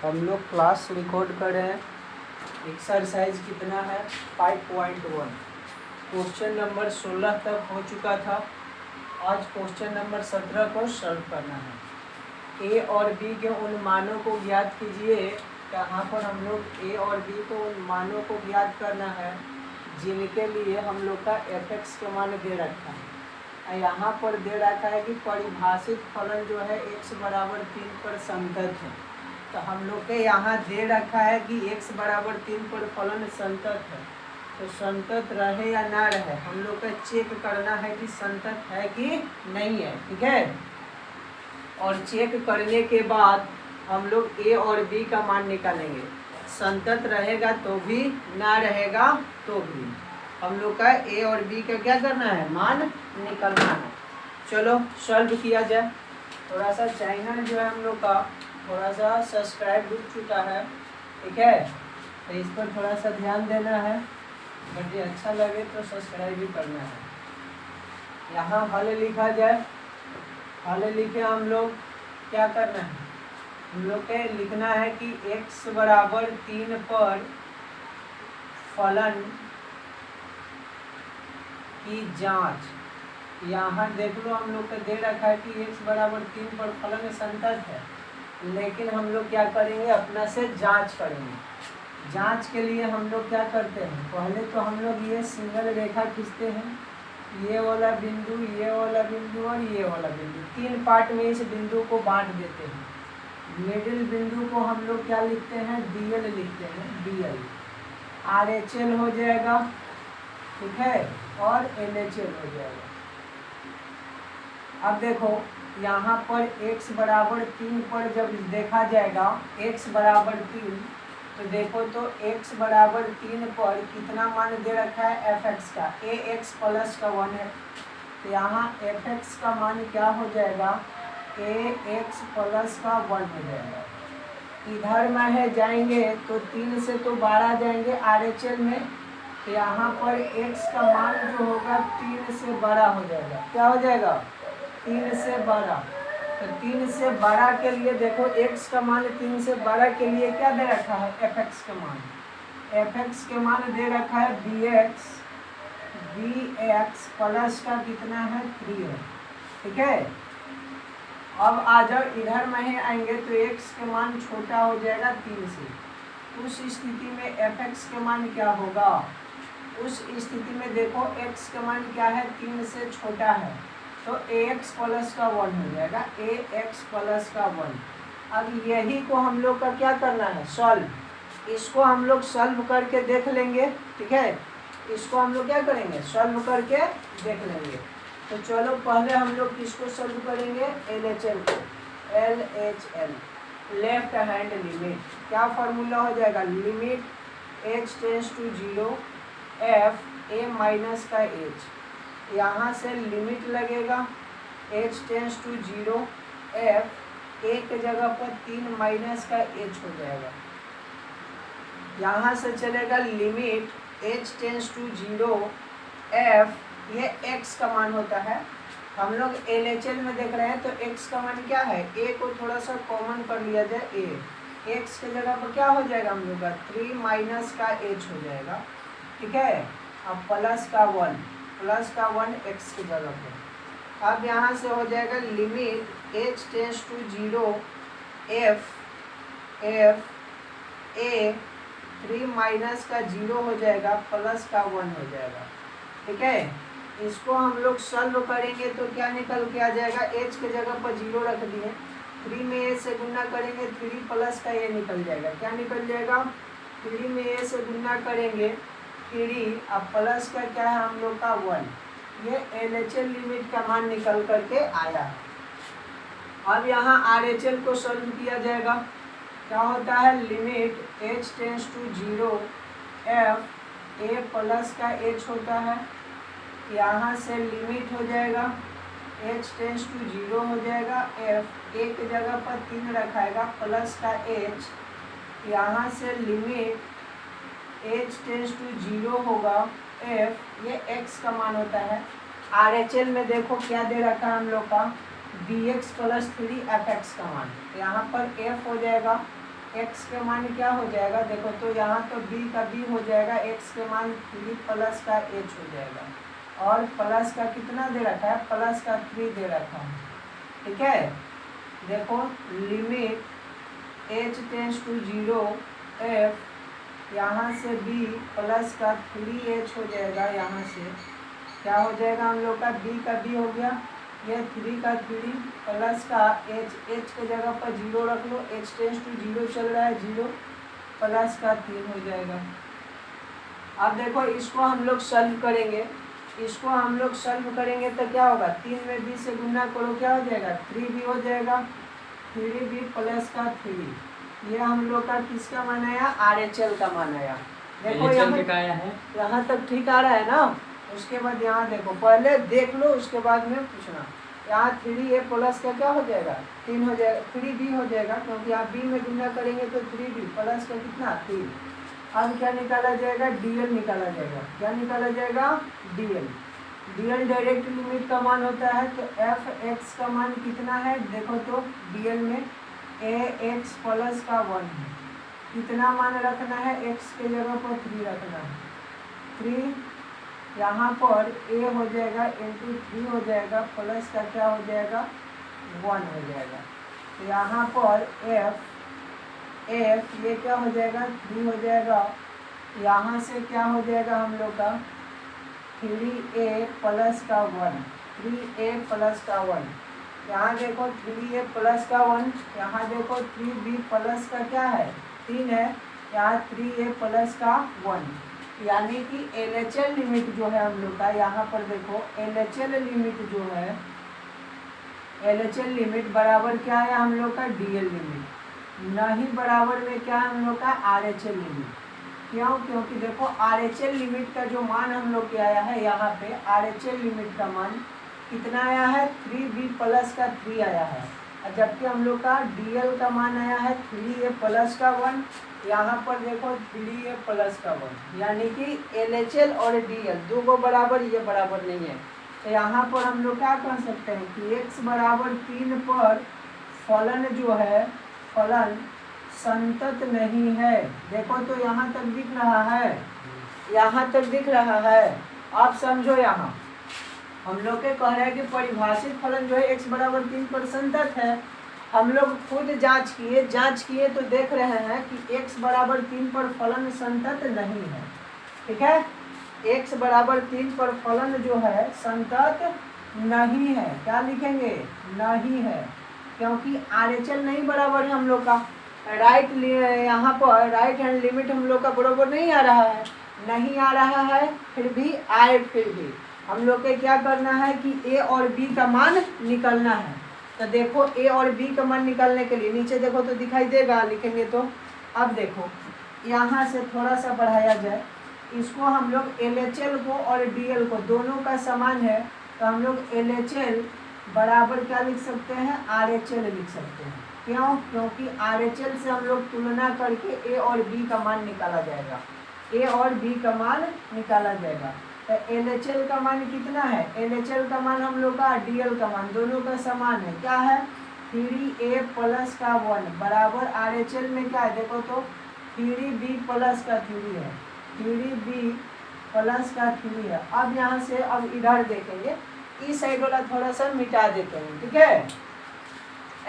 हम लोग class record कर रहे हैं। एक्सरसाइज कितना है 5.1। क्वेश्चन नंबर 16 तक हो चुका था। आज क्वेश्चन नंबर 17 को सॉल्व करना है। ए और बी के उन मानों को ज्ञात कीजिए। यहाँ पर हम लोग ए और बी को उन मानों को ज्ञात करना है जिनके लिए हम लोग का एफ का मान दे रखा है। यहाँ पर दे रखा है कि परिभाषित फलन जो है x बराबर 3 पर संतत है। तो हम लोग के यहाँ दे रखा है कि x बराबर 3 पर फलन संतत है। तो संतत रहे या ना रहे हम लोग का चेक करना है कि संतत है कि नहीं है। ठीक है, और चेक करने के बाद हम लोग a और b का मान निकालेंगे। संतत रहेगा तो भी, ना रहेगा तो भी हम लोग का ए और बी का क्या करना है, मान निकालना है। चलो सॉल्व किया जाए। थोड़ा सा चैनल जो है हम लोग का थोड़ा सा सब्सक्राइब डूब चुका है। ठीक है, तो इस पर थोड़ा सा ध्यान देना है। अगर ये अच्छा लगे तो सब्सक्राइब भी करना है। यहाँ हल लिखा जाए। हल लिखे हम लोग क्या करना है, हम लोग के लिखना है कि x बराबर 3 पर फलन की जांच। यहाँ देख लो हम लोग का दे रखा है कि x बराबर 3 पर फलन संतत है, लेकिन हम लोग क्या करेंगे, अपना से जांच करेंगे। जांच के लिए हम लोग क्या करते हैं, पहले तो हम लोग ये सिंगल रेखा खींचते हैं। ये वाला बिंदु, ये वाला बिंदु और ये वाला बिंदु, 3 पार्ट में इस बिंदु को बांट देते हैं। मिडिल बिंदु को हम लोग क्या लिखते हैं, DL लिखते हैं, DL। RHL हो जाएगा, ठीक है, और LHL हो जाएगा। अब देखो यहाँ पर x बराबर 3 पर जब देखा जाएगा, x बराबर 3, तो देखो तो x बराबर 3 पर कितना मान दे रखा है f(x) का, ax प्लस का 1 है। तो यहाँ f(x) का मान क्या हो जाएगा, ax प्लस का 1 हो जाएगा। इधर में है जाएंगे तो 3 से तो 12 जाएंगे RHL में, तो यहाँ पर x का मान जो होगा 3 से बड़ा हो जाएगा। क्या हो जाएगा, 3 से बड़ा। तो 3 से बड़ा के लिए देखो x का मान 3 से बड़ा के लिए क्या दे रखा है, f(x) का मान। f(x) के मान दे रखा है bx प्लस का कितना है, 3 है। ठीक है, अब आ जाओ इधर में आएंगे तो x के मान छोटा हो जाएगा 3 से। उस स्थिति में f(x) के मान क्या होगा, उस स्थिति में देखो x का मान क्या है, 3 से छोटा है, तो ax प्लस का 1 हो जाएगा, ax प्लस का 1। अब यही को हम लोग का क्या करना है, सॉल्व। इसको हम लोग सॉल्व करके देख लेंगे। ठीक है, इसको हम लोग क्या करेंगे, सॉल्व करके देख लेंगे। तो चलो पहले हम लोग किसको सॉल्व करेंगे, LHL को। LHL लेफ्ट हैंड लिमिट, क्या फार्मूला हो जाएगा, limit h tends to 0 f a minus का h। यहाँ से लिमिट लगेगा h tends to 0 f, a के जगह पर 3 माइनस का h हो जाएगा। यहाँ से चलेगा limit h tends to 0 f, ये x का मान होता है। हम लोग LHL में देख रहे हैं तो x का मान क्या है, a को थोड़ा सा कॉमन कर लिया जाए, a x के जगह पर क्या हो जाएगा हम लोग का 3 माइनस का h हो जाएगा। ठीक है, अब प्लस का 1, प्लस का 1 x की जगह पर। अब यहाँ से हो जाएगा limit h tends to 0 f a 3 minus का 0 हो जाएगा, प्लस का 1 हो जाएगा। ठीक है, इसको हम लोग सॉल्व करेंगे तो क्या निकल के आ जाएगा, h के जगह पर 0 रख दिए, 3 में a से गुना करेंगे 3 प्लस का a निकल जाएगा। क्या निकल जाएगा, 3 में a से गुना करेंगे 3, अब प्लस का क्या है हम लोग का 1। ये LHL लिमिट का मान निकल करके आया। अब यहाँ RHL को सॉल्व किया जाएगा। क्या होता है, limit h tends to 0 f, a plus का h होता है। यहाँ से लिमिट हो जाएगा h टेंस टू 0 हो जाएगा f, a की जगह पर 3 रखाएगा, प्लस का h। यहाँ से लिमिट h टेंस टू 0 होगा f, ये x का मान होता है। RHL में देखो क्या दे रखा है हम लोग का, bx प्लस 3 fx का मान। यहाँ पर f हो जाएगा x के मान क्या हो जाएगा, देखो तो यहाँ तो b का b हो जाएगा, x के मान 3 प्लस का h हो जाएगा, और प्लस का कितना दे रखा है, प्लस का 3 दे रखा है। ठीक है, देखो limit h tends to 0 f, यहाँ से b प्लस का 3h हो जाएगा, यहाँ से क्या हो जाएगा हम लोग का, b का b हो गया, ये 3 का 3 प्लस का h के जगह पर 0 रख लो, h टेंस टू 0 चल रहा है, 0 प्लस का 3 हो जाएगा। अब देखो इसको हम लोग सॉल्व करेंगे, इसको हम लोग सॉल्व करेंगे तो क्या होगा, 3 में b से गुना करो, क्या हो जाएगा, 3b हो जाएगा, 3b प्लस का 3, ये हम लोग का किसका मान आया, RHL का मान आया। देखो यहाँ तक ठीक आ रहा है ना। उसके बाद यहाँ देखो, पहले देख लो उसके बाद में पूछना। यहाँ 3a प्लस का क्या हो जाएगा, 3 हो जाएगा, 3b हो जाएगा, क्योंकि आप b में गुना करेंगे तो 3b प्लस का कितना 3। अब क्या निकाला जाएगा, dl निकाला जाएगा, क्या निकाला जाएगा, dl। dl डायरेक्ट लिमिट का मान होता है, तो f(x) का मान कितना है, देखो तो dl में ax प्लस का 1 है, कितना मान रखना है, x के जगह पर 3 रखना है, 3 यहाँ पर a हो जाएगा इंटू 3 हो जाएगा, प्लस का क्या हो जाएगा 1 हो जाएगा, तो यहाँ पर f ये क्या हो जाएगा 3 हो जाएगा, यहाँ से क्या हो जाएगा हम लोग का 3a प्लस का 1, 3a प्लस का 1, यहाँ देखो 3a प्लस का 1, यहाँ देखो 3b प्लस का क्या है 3 है, यहाँ 3a प्लस का 1, यानी कि LHL लिमिट जो है हम लोग का, यहाँ पर देखो LHL लिमिट जो है, LHL लिमिट बराबर क्या है हम लोग का DL लिमिट, नहीं बराबर में क्या है हम लोग का RHL लिमिट। क्यों, क्योंकि देखो RHL लिमिट का जो मान हम लोग के आया है, यहाँ पे RHL लिमिट का मान कितना आया है, 3b प्लस का 3 आया है, जबकि हम लोग का DL का मान आया है 3a प्लस का 1, यहाँ पर देखो 3a प्लस का 1, यानी कि LHL और DL दो को बराबर, ये बराबर नहीं है। तो यहाँ पर हम लोग क्या कर सकते हैं कि x बराबर 3 पर फलन जो है, फलन संतत नहीं है। देखो तो यहाँ तक दिख रहा है, यहाँ तक दिख रहा है, आप समझो। यहाँ हम लोग के कह रहे हैं कि परिभाषित फलन जो है x बराबर 3 पर संतत है। हम लोग खुद जांच किए तो देख रहे हैं कि x बराबर 3 पर फलन संतत नहीं है। ठीक है, x बराबर 3 पर फलन जो है संतत नहीं है। क्या लिखेंगे, नहीं है, क्योंकि RHL नहीं बराबर है हम लोग का, राइट यहाँ पर राइट हैंड लिमिट हम लोग का बराबर नहीं आ रहा है, नहीं आ रहा है, फिर भी आए, फिर भी हम लोग के क्या करना है कि a और b का मान निकलना है। तो देखो a और b का मान निकालने के लिए नीचे देखो तो दिखाई देगा, लिखेंगे तो। अब देखो यहाँ से थोड़ा सा बढ़ाया जाए, इसको हम लोग LHL को और DL को दोनों का समान है, तो हम लोग LHL बराबर क्या लिख सकते हैं, RHL लिख सकते हैं। क्यों, क्योंकि RHL से हम लोग तुलना करके a और b का मान निकाला जाएगा, a और b का मान निकाला जाएगा। तो LHL का मान कितना है, LHL का मान हम लोग का DL का मान दोनों का समान है, क्या है 3a प्लस का 1 बराबर RHL में क्या है, देखो तो 3b प्लस का 3 है, 3b प्लस का 3 है। अब यहाँ से अब इधर देखेंगे, इस साइड वाला थोड़ा सा मिटा देते हैं। ठीक है,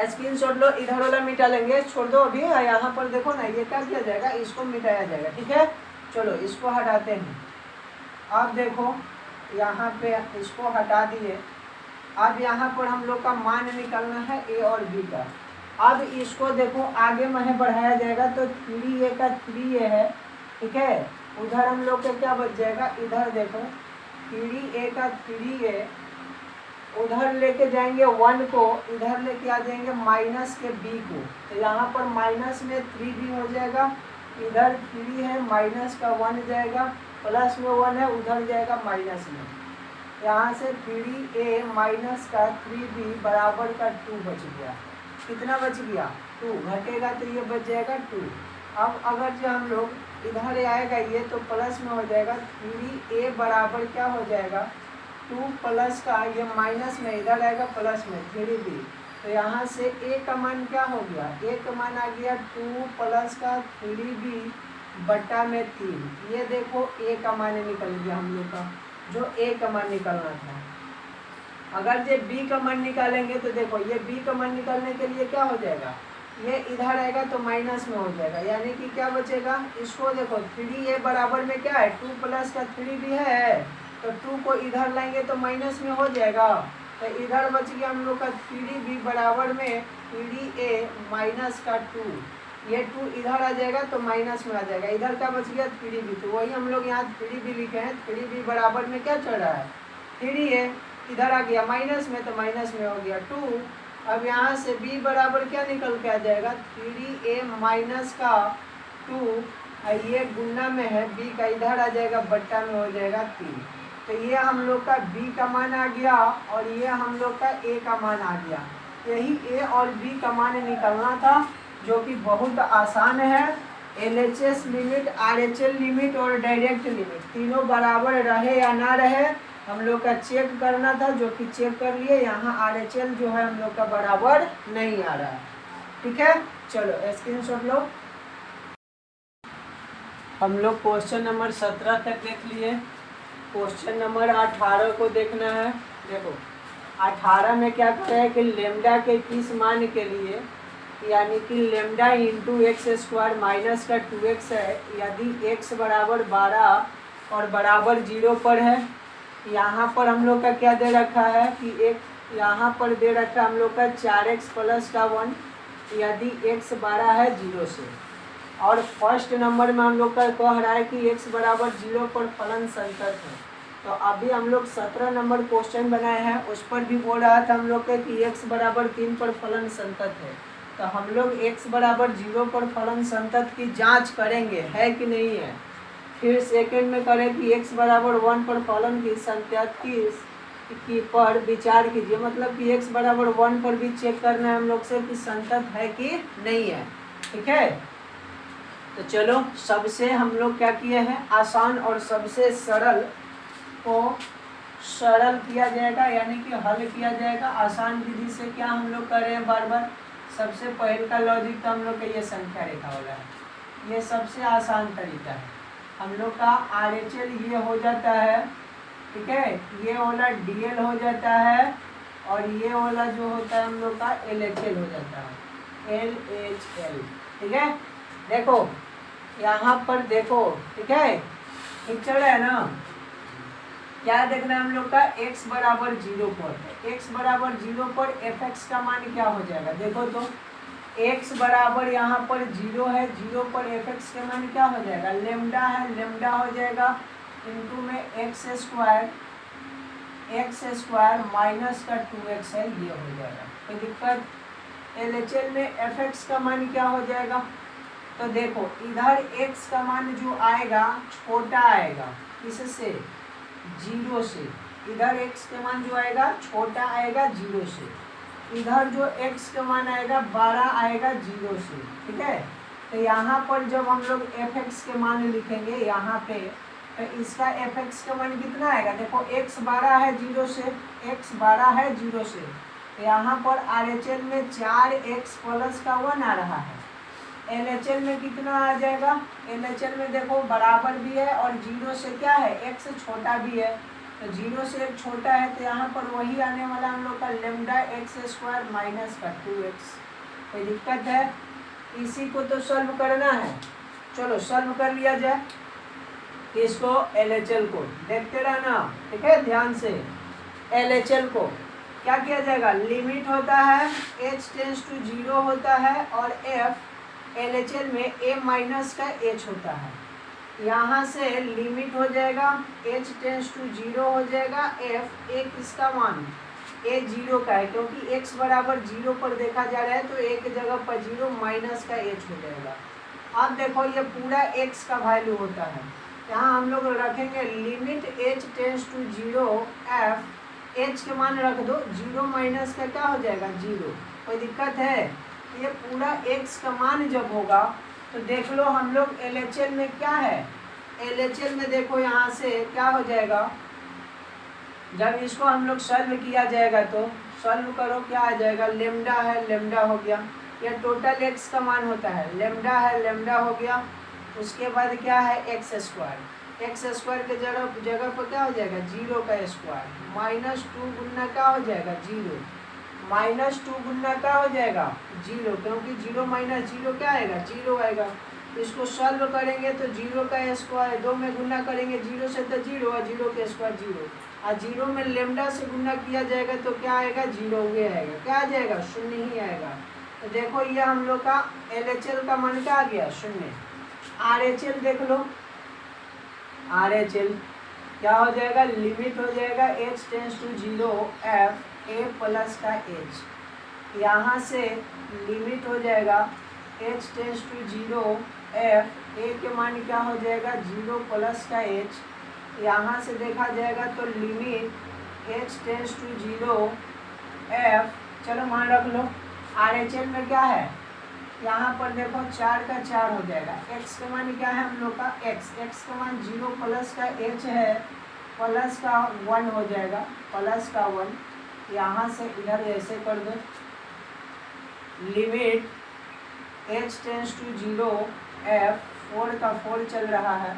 स्क्रीनशॉट लो, इधर वाला मिटा लेंगे, छोड़ दो अभी। यहाँ पर देखो ना, ये क्या किया जाएगा, इसको मिटाया जाएगा। ठीक है, चलो इसको हटाते हैं। अब देखो यहाँ पे इसको हटा दिए, अब यहाँ पर हम लोग का मान निकालना है a और b का। अब इसको देखो आगे में बढ़ाया जाएगा, तो 3a का 3a है। ठीक है, उधर हम लोग का क्या बच जाएगा, इधर देखो 3a का 3a, उधर लेके जाएंगे 1 को, इधर लेके आ जाएंगे माइनस के b को, तो यहाँ पर माइनस में 3b हो जाएगा, इधर 3 है माइनस का 1 जाएगा, प्लस में 1 है, उधर जाएगा माइनस में। यहाँ से 3a माइनस का 3b बराबर का 2 बच गया। कितना बच गया, 2, घटेगा तो ये बच जाएगा 2। अब अगर जो हम लोग इधर आएगा ये, तो प्लस में हो जाएगा 3a बराबर क्या हो जाएगा 2 प्लस का, ये माइनस में इधर आएगा प्लस में 3b, तो यहाँ से ए का मान क्या हो गया, ए का मान आ गया 2 प्लस का 3b बटा में 3। ये देखो ए का मान निकल गया हम लोग का, जो ए का मान निकलना था। अगर ये बी का मान निकालेंगे तो देखो ये बी का मान निकालने के लिए क्या हो जाएगा, ये इधर आएगा तो माइनस में हो जाएगा, यानी कि क्या बचेगा, इसको देखो 3a बराबर में क्या है 2 प्लस का 3b है, तो 2 को इधर लाएंगे तो माइनस में हो जाएगा, तो इधर बच गया हम लोग का 3b बराबर में 3a माइनस का 2। ये 2 इधर आ जाएगा तो माइनस में आ जाएगा, इधर क्या बच गया 3b, तो वही हम लोग यहाँ 3b लिखे हैं। 3b बराबर में क्या चल रहा है 3a, इधर आ गया माइनस में तो माइनस में हो गया 2। अब यहाँ से b बराबर क्या निकल के आ जाएगा 3a माइनस का 2, ये गुना में है b का, इधर आ जाएगा बट्टा में हो जाएगा 3। तो ये हम लोग का b का मान आ गया और ये हम लोग का a का मान आ गया। यही a और b का मान निकलना था, जो कि बहुत आसान है। LHS लिमिट, RHL लिमिट और डायरेक्ट लिमिट तीनों बराबर रहे या ना रहे हम लोग का चेक करना था, जो कि चेक कर लिए। यहाँ RHL जो है हम लोग का बराबर नहीं आ रहा है। ठीक है, चलो स्क्रीनशॉट लो। हम लोग क्वेश्चन नंबर 17 तक देख लिए। क्वेश्चन नंबर 18 को देखना है। देखो 18 में क्या कह रहा है कि लेमडा के किस मान के लिए, यानी कि lambda into x square minus का 2x है, यदि x बराबर 12 और बराबर 0 पर है। यहाँ पर हम लोग का क्या दे रखा है कि एक यहाँ पर दे रखा है हम लोग का 4x प्लस का 1, यदि x 12 है 0 से। और फर्स्ट नंबर में हम लोग का कह रहा है कि x बराबर 0 पर फलन संतत है। तो अभी हम लोग 17 नंबर क्वेश्चन बनाए हैं, उस पर भी बोल रहा था हम लोग का कि x बराबर 3 पर फलन संतत है। तो हम लोग x बराबर 0 पर फलन संतत की जांच करेंगे है कि नहीं है। फिर सेकंड में करें कि x बराबर 1 पर फलन की संतत की पर विचार कीजिए, मतलब कि x बराबर 1 पर भी चेक करना है हम लोग से कि संतत है कि नहीं है। ठीक है, तो चलो सबसे हम लोग क्या किए हैं, आसान और सबसे सरल को सरल किया जाएगा, यानी कि हल किया जाएगा आसान विधि से। क्या हम लोग कर रहे हैं बार बार, सबसे पहले का लॉजिक तो हम लोग का ये संख्या रेखा वाला है, ये सबसे आसान तरीका है। हम लोग का RHL ये हो जाता है, ठीक है, ये वाला DL हो जाता है और ये वाला जो होता है हम लोग का LHL हो जाता है, LHL। ठीक है, देखो यहाँ पर देखो, ठीक है, ठीक चल रहा है ना। क्या देखना है हम लोग का, x बराबर 0 पर, x बराबर 0 पर fx का मान क्या हो जाएगा। देखो तो x बराबर यहाँ पर 0 है, 0 पर fx का मान क्या हो जाएगा, लेमडा है, लेमडा हो जाएगा इंटू में x स्क्वायर माइनस का 2x है, ये हो जाएगा। कोई दिक्कत। LHL में fx का मान क्या हो जाएगा, तो देखो इधर x का मान जो आएगा छोटा आएगा, इससे 0 से, इधर x का मान जो आएगा छोटा आएगा 0 से, इधर जो x का मान आएगा 12 आएगा 0 से। ठीक है, तो यहाँ पर जब हम लोग fx के मान लिखेंगे यहाँ पे, तो इसका fx का मान कितना आएगा, देखो x 12 है 0 से, x 12 है 0 से, तो यहाँ पर RHL में 4x प्लस का 1 आ रहा है। LHL में कितना आ जाएगा, LHL में देखो बराबर भी है और 0 से क्या है, x छोटा भी है, तो 0 से एक छोटा है, तो यहाँ पर वही आने वाला हम लोग का लेमडा x स्क्वायर माइनस का 2x। कोई दिक्कत है, इसी को तो सॉल्व करना है। चलो सॉल्व कर लिया जाए इसको, LHL को देखते रहना, ठीक है ध्यान से। LHL को क्या किया जाएगा, लिमिट होता है h टेंस टू 0 होता है और f LHL में a माइनस का h होता है। यहाँ से लिमिट हो जाएगा h टेंस टू 0 हो जाएगा, f a किसका मान, a 0 का है, क्योंकि x बराबर 0 पर देखा जा रहा है तो एक जगह पर 0 माइनस का h हो जाएगा। अब देखो ये पूरा x का वैल्यू होता है, यहाँ हम लोग रखेंगे limit h tends to 0 f, h के मान रख दो, 0 माइनस का क्या हो जाएगा 0। कोई दिक्कत है, ये पूरा x का मान जब होगा तो देख लो हम लोग LHL में क्या है, LHL में देखो यहाँ से क्या हो जाएगा, जब इसको हम लोग सॉल्व किया जाएगा तो सॉल्व करो, क्या आ जाएगा, लेमडा है, लेमडा हो गया, यह टोटल एक्स का मान होता है, लेमडा है, लेमडा हो गया। उसके बाद क्या है, एक्स स्क्वायर, एक्स स्क्वायर के जगह पर क्या हो जाएगा, जीरो का स्क्वायर, -2 गुना क्या हो जाएगा, जीरो, -2 गुना क्या हो जाएगा, जीरो, क्योंकि जीरो माइनस जीरो क्या आएगा, जीरो आएगा। तो इसको सॉल्व करेंगे तो जीरो का स्क्वायर 2 में गुना करेंगे, जीरो से तो जीरो और जीरो के स्क्वायर जीरो, और जीरो में लेमडा से गुना किया जाएगा तो क्या आएगा, जीरो हुए आएगा, क्या आ जाएगा, शून्य ही आएगा। तो देखो ये हम लोग का LHL का मान क्या आ गया, शून्य। RHL देख लो, RHL क्या हो जाएगा, लिमिट हो जाएगा h tends to 0 f a plus का h, यहाँ से लिमिट हो जाएगा h tends to 0 f a के मान क्या हो जाएगा, 0 प्लस का h, यहाँ से देखा जाएगा तो limit h tends to 0 f, चलो मान रख लो। RHL में क्या है, यहाँ पर देखो 4 का 4 हो जाएगा, x का मान क्या है हम लोग का, x का मान 0 प्लस का h है, प्लस का 1 हो जाएगा, प्लस का 1, यहाँ से इधर ऐसे कर दो, limit h tends to 0 f, 4 का 4 चल रहा है,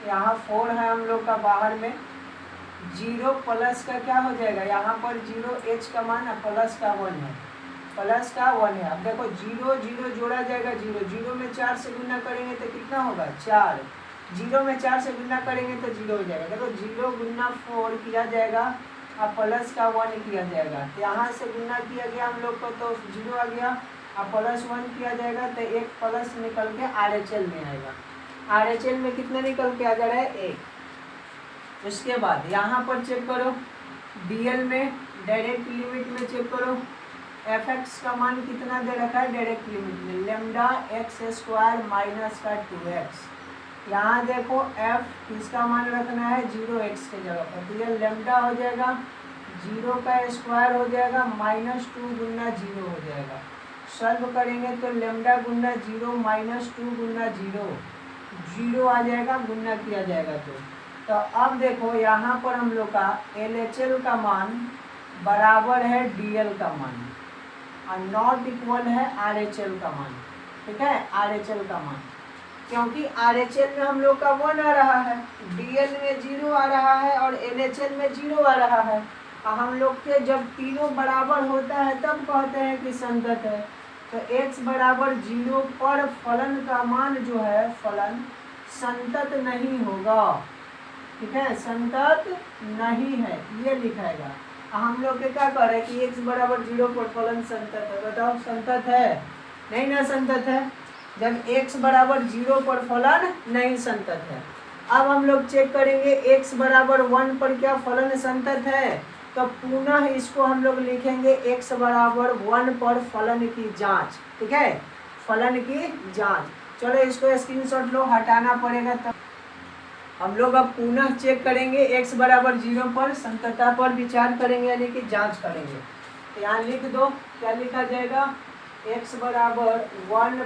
यहाँ 4 है हम लोग का बाहर में, 0 प्लस का क्या हो जाएगा, यहाँ पर 0 h का मान है, प्लस का 1 है, प्लस का 1 है। अब देखो 0 0 जोड़ा जाएगा, 0 0 में 4 से गुना करेंगे तो कितना होगा, 4, 0 में 4 से गुना करेंगे तो 0 हो जाएगा। देखो 0 गुना 4 किया जाएगा और प्लस का 1 किया जाएगा, तो यहाँ से गुना किया गया हम लोग को तो 0 आ गया, और प्लस 1 किया जाएगा तो एक प्लस निकल के RHL में आएगा। RHL में कितने निकल के आ जा रहा है, 1। उसके बाद यहाँ पर चेक करो, DL में डायरेक्ट लिमिट में चेक करो, fx का मान कितना दे रखा है डायरेक्ट लिमिट में, लेमडा x स्क्वायर माइनस का 2x, यहाँ देखो f इसका मान रखना है 0x के जगह पर, तो ये लेमडा हो जाएगा, 0 का स्क्वायर हो जाएगा, -2 गुना 0 हो जाएगा। सॉल्व करेंगे तो लेमडा गुना 0 -2 गुना 0, 0 आ जाएगा, गुना किया जाएगा तो अब देखो यहाँ पर हम लोग का LHL का मान बराबर है DL का मान, और नॉट इक्वल है RHL का मान, ठीक है, RHL का मान, क्योंकि RHL में हम लोग का 1 आ रहा है, DL में 0 आ रहा है और LHL में 0 आ रहा है, और हम लोग के जब तीनों बराबर होता है तब कहते हैं कि संतत है। तो x बराबर 0 पर फलन का मान जो है, फलन संतत नहीं होगा, ठीक है, संतत नहीं है, ये लिखाएगा। हम लोग के क्या कह रहे हैं कि x बराबर 0 पर फलन संतत है, बताओ संतत है, नहीं ना संतत है, जब x बराबर 0 पर फलन नहीं संतत है। अब हम लोग चेक करेंगे x बराबर 1 पर क्या फलन संतत है, तो पुनः इसको हम लोग लिखेंगे x बराबर 1 पर फलन की जांच, ठीक है, फलन की जांच। चलो इसको स्क्रीनशॉट लो, हटाना पड़ेगा तब। हम लोग अब पुनः चेक करेंगे x बराबर 0 पर संततता पर विचार करेंगे, यानी कि जांच करेंगे। तो यहाँ लिख दो, क्या लिखा जाएगा, x बराबर 1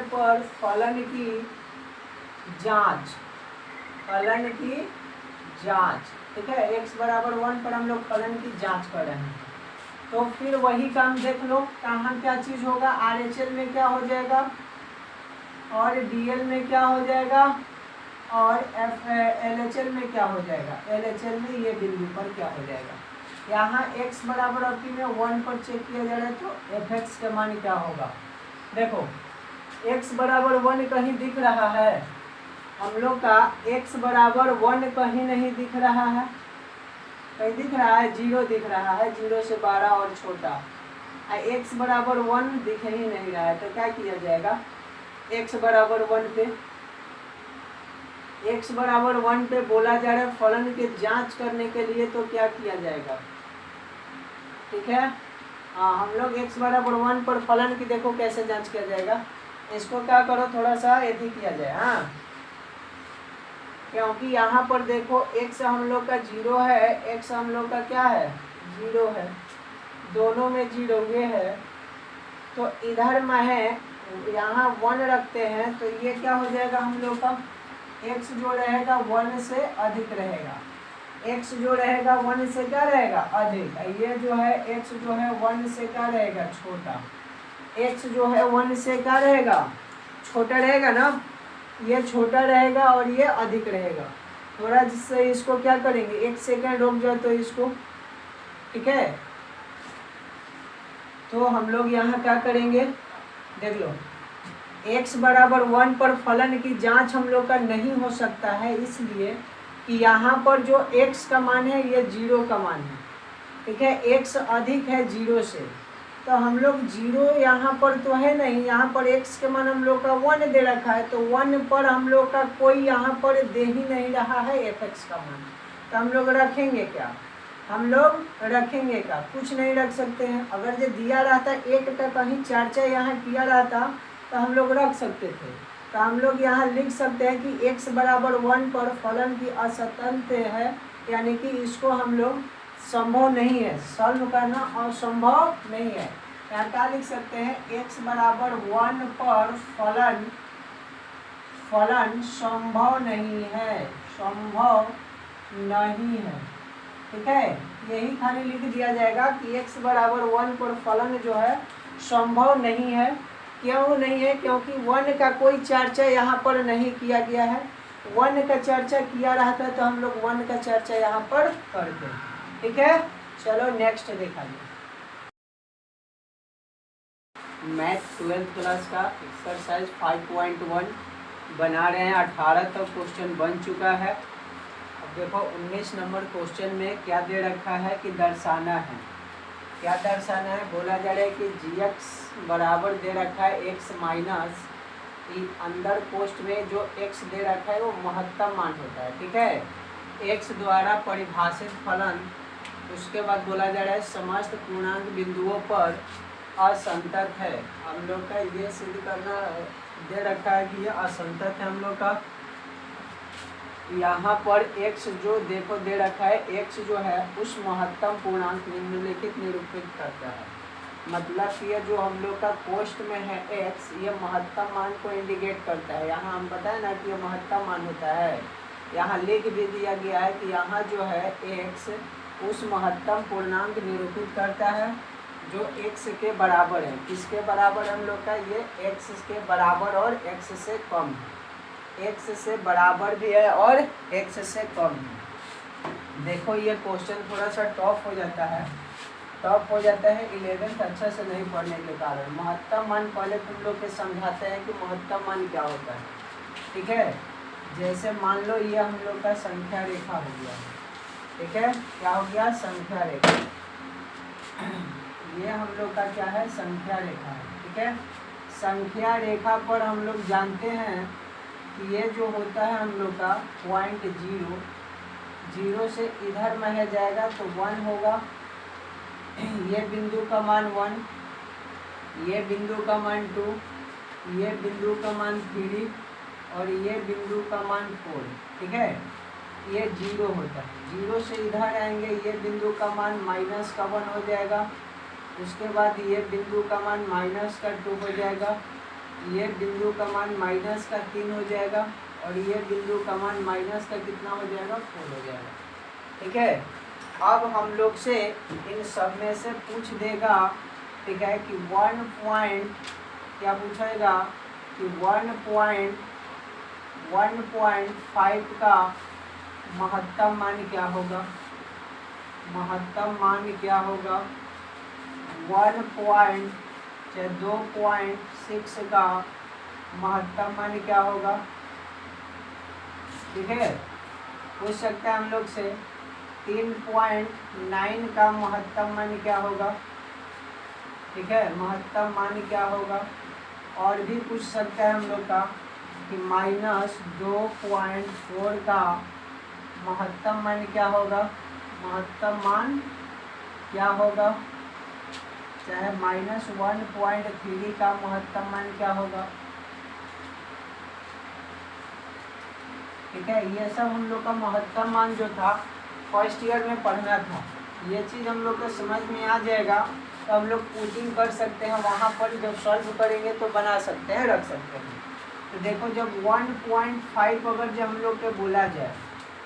पर फलन की जांच, फलन की जांच, ठीक है, x बराबर 1 पर हम लोग फलन की जांच कर रहे हैं। तो फिर वही काम देख लो, कहाँ क्या चीज़ होगा, RHL में क्या हो जाएगा और DL में क्या हो जाएगा और LHL में क्या हो जाएगा, LHL में ये बिंदु पर क्या हो जाएगा। यहाँ x बराबर अभी में 1 पर चेक किया जा रहा है, तो fx का मान क्या होगा, देखो x बराबर 1 कहीं दिख रहा है, हम लोग का x बराबर 1 कहीं नहीं दिख रहा है, कहीं दिख रहा है, 0 दिख रहा है, 0 से 12 और छोटा, x बराबर 1 दिख ही नहीं रहा है, तो क्या किया जाएगा, x बराबर 1 पे, x बराबर 1 पे बोला जा रहा है फलन के जांच करने के लिए, तो क्या किया जाएगा, ठीक है, हाँ हम लोग x बराबर 1 पर फलन की देखो कैसे जांच किया जाएगा। इसको क्या करो, थोड़ा सा यदि किया जाए, हाँ, क्योंकि यहाँ पर देखो x हम लोग का 0 है, x हम लोग का क्या है, 0 है, दोनों में 0 ये है, तो इधर में है, यहाँ 1 रखते हैं, तो ये क्या हो जाएगा हम लोग का x जो रहेगा 1 से अधिक रहेगा, x जो रहेगा 1 से क्या रहेगा अधिक, ये जो है x जो है 1 से क्या रहेगा छोटा, x जो है 1 से क्या रहेगा छोटा रहेगा ना, ये छोटा रहेगा और ये अधिक रहेगा। थोड़ा जिससे इसको क्या करेंगे 1 सेकंड रुक जाओ तो इसको, ठीक है। तो हम लोग यहाँ क्या करेंगे देख लो, x बराबर 1 पर फलन की जांच हम लोग का नहीं हो सकता है, इसलिए कि यहाँ पर जो x का मान है ये 0 का मान है, ठीक है। x अधिक है 0 से, तो हम लोग 0 यहाँ पर तो है नहीं, यहाँ पर x के मान हम लोग का 1 दे रखा है, तो 1 पर हम लोग का कोई यहाँ पर दे ही नहीं रहा है fx का मान, तो हम लोग रखेंगे क्या, हम लोग रखेंगे क्या, कुछ नहीं रख सकते हैं। अगर जो दिया रहता 1 का कहीं चर्चा यहाँ किया रहता तो हम लोग रख सकते थे। तो हम लोग यहाँ लिख सकते हैं कि x बराबर 1 पर फलन की असतंत्र है, यानी कि इसको हम लोग संभव नहीं है, सॉल्व करना और संभव नहीं है। यहाँ क्या लिख सकते हैं, x बराबर 1 पर फलन संभव नहीं है, संभव नहीं है, ठीक है। यही खाली लिख दिया जाएगा कि x बराबर 1 पर फलन जो है संभव नहीं है। क्यों नहीं है, क्योंकि 1 का कोई चर्चा यहाँ पर नहीं किया गया है। 1 का चर्चा किया रहता तो हम लोग 1 का चर्चा यहाँ पर करते, ठीक है। चलो नेक्स्ट देखा जाए, मैथ 12th क्लास का एक्सरसाइज 5.1 बना रहे हैं। 18 तक क्वेश्चन बन चुका है। अब देखो 19 नंबर क्वेश्चन में क्या दे रखा है कि दर्शाना है, क्या दर्शाना है, बोला जा रहा है कि gx बराबर दे रखा है x माइनस अंदर पोस्ट में जो x दे रखा है वो महत्तम मान होता है, ठीक है। x द्वारा परिभाषित फलन, उसके बाद बोला जा रहा है समस्त पूर्णांक बिंदुओं पर असंतत है। हम लोग का ये सिद्ध करना दे रखा है कि ये असंतत है हम लोग का। यहाँ पर x जो देखो दे रखा है, x जो है उस महत्तम पूर्णांक निम्नलिखित निरूपित करता है। मतलब कि ये जो हम लोग का पोस्ट में है x, ये महत्तम मान को इंडिकेट करता है। यहाँ हम बताए ना कि ये महत्तम मान होता है, यहाँ लिख भी दिया गया है कि यहाँ जो है x उस महत्तम पूर्णांक निरूपित करता है जो x के बराबर है। किसके बराबर हम लोग का, ये x के बराबर और x से कम है, x से बराबर भी है और x से कम है। देखो ये क्वेश्चन थोड़ा सा टफ हो जाता है, टफ हो जाता है 11th अच्छा से नहीं पढ़ने के कारण। महत्तम मान पहले तुम लोग के समझाते हैं कि महत्तम मान क्या होता है, ठीक है। जैसे मान लो ये हम लोग का संख्या रेखा हो गया, ठीक है, क्या हो गया, संख्या रेखा। ये हम लोग का क्या है, संख्या रेखा है, ठीक है। संख्या रेखा पर हम लोग जानते हैं कि ये जो होता है हम लोग का पॉइंट 0 से इधर में जाएगा तो 1 होगा, ये बिंदु का मान 1, ये बिंदु का मान 2, ये बिंदु का मान 3 और ये बिंदु का मान 4, ठीक है। ये 0 होता है, 0 से इधर आएंगे, ये बिंदु का मान माइनस का 1 हो जाएगा, उसके बाद ये बिंदु का मान माइनस का 2 हो जाएगा, ये बिंदु का मान माइनस का 3 हो जाएगा और ये बिंदु का मान माइनस का कितना हो जाएगा, 4 हो जाएगा, ठीक है। अब हम लोग से इन सब में से पूछ देगा, ठीक है, कि 1 पॉइंट क्या पूछेगा कि 1.5 का महत्तम मान क्या होगा, महत्तम मान क्या होगा। 2.6 का महत्तम मान क्या होगा, ठीक है। पूछ सकते हैं हम लोग से 3.9 का महत्तम मान क्या होगा, ठीक है, महत्तम मान क्या होगा। और भी पूछ सकते हैं हम लोग का कि -2.4 का महत्तम मान क्या होगा, महत्तम मान क्या होगा। चाहे -1.3 का महत्तम मान क्या होगा, ठीक है। ये सब हम लोग का महत्तम मान जो था फर्स्ट ईयर में पढ़ना था, ये चीज़ हम लोग को समझ में आ जाएगा तो हम लोग पुटिंग कर सकते हैं, वहाँ पर जब सॉल्व करेंगे तो बना सकते हैं, रख सकते हैं। तो देखो जब 1.5 अगर जब हम लोग के बोला जाए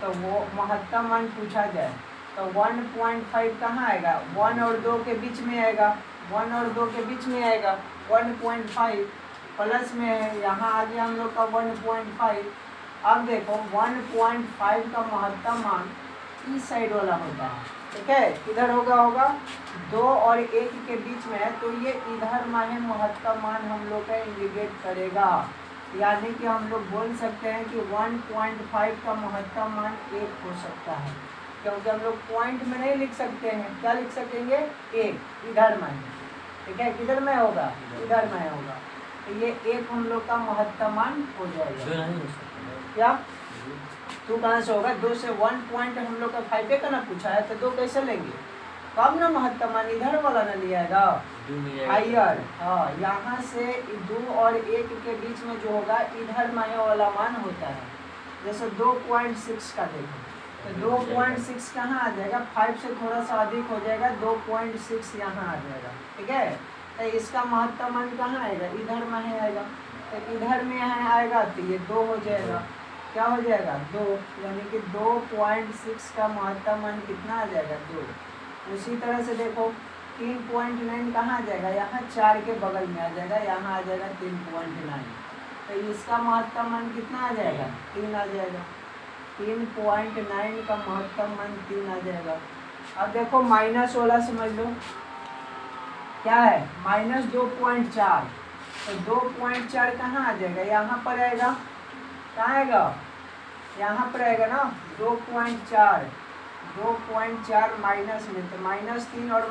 तो वो महत्तम मान पूछा जाए तो 1.5 कहाँ आएगा, 1 और 2 के बीच में आएगा, 1 और 2 के बीच में आएगा, 1.5 प्लस में है, यहाँ आ गया हम लोग का 1.5। अब देखो 1.5 का महत्तम मान इस साइड वाला होता है, ठीक है, इधर होगा 2 और 1 के बीच में है, तो ये इधर में महत्तम मान हम लोग का इंडिकेट करेगा। यानी कि हम लोग बोल सकते हैं कि 1.5 का महत्तम मान 1 हो सकता है, क्योंकि हम लोग पॉइंट में नहीं लिख सकते हैं, क्या लिख सकेंगे, 1 इधर में, ठीक है, किधर में होगा, इधर में होगा, तो ये 1 हम लोग का महत्तम मान हो जाएगा। क्या तू कहाँ से होगा, 2 से 1 पॉइंट हम लोग का 5 का ना पूछा है, तो 2 कैसे लेंगे, कब ना महत्तम मान इधर वाला ना लिया जाएगा, हायर, हाँ, यहाँ से 2 और 1 के बीच में जो होगा इधर में वाला मान होता है। जैसे 2.6 का देखो, तो 2.6 कहाँ आ जाएगा, 5 से थोड़ा सा अधिक हो जाएगा, 2.6 यहाँ आ जाएगा, ठीक है, तो इसका महत्तम मान कहाँ आएगा, इधर में आएगा, तो इधर में यहाँ आएगा तो ये 2 हो जाएगा, क्या हो जाएगा, 2, यानी कि 2.6 का महत्तम मान कितना आ जाएगा, 2। उसी तरह से देखो 3.9 कहाँ आ जाएगा, यहाँ 4 के बगल में आ जाएगा, यहाँ आ जाएगा 3.9, तो इसका महत्तम मान कितना आ जाएगा, 3 आ जाएगा, 3.9 का महत्तम मान 3 आ जाएगा। अब देखो माइनस वाला समझ लो, क्या है, -2.4, तो 2.4 कहाँ आ जाएगा, यहाँ पर आएगा, कहाँ आएगा, यहाँ पर आएगा ना, 2.4 माइनस में, तो -3 और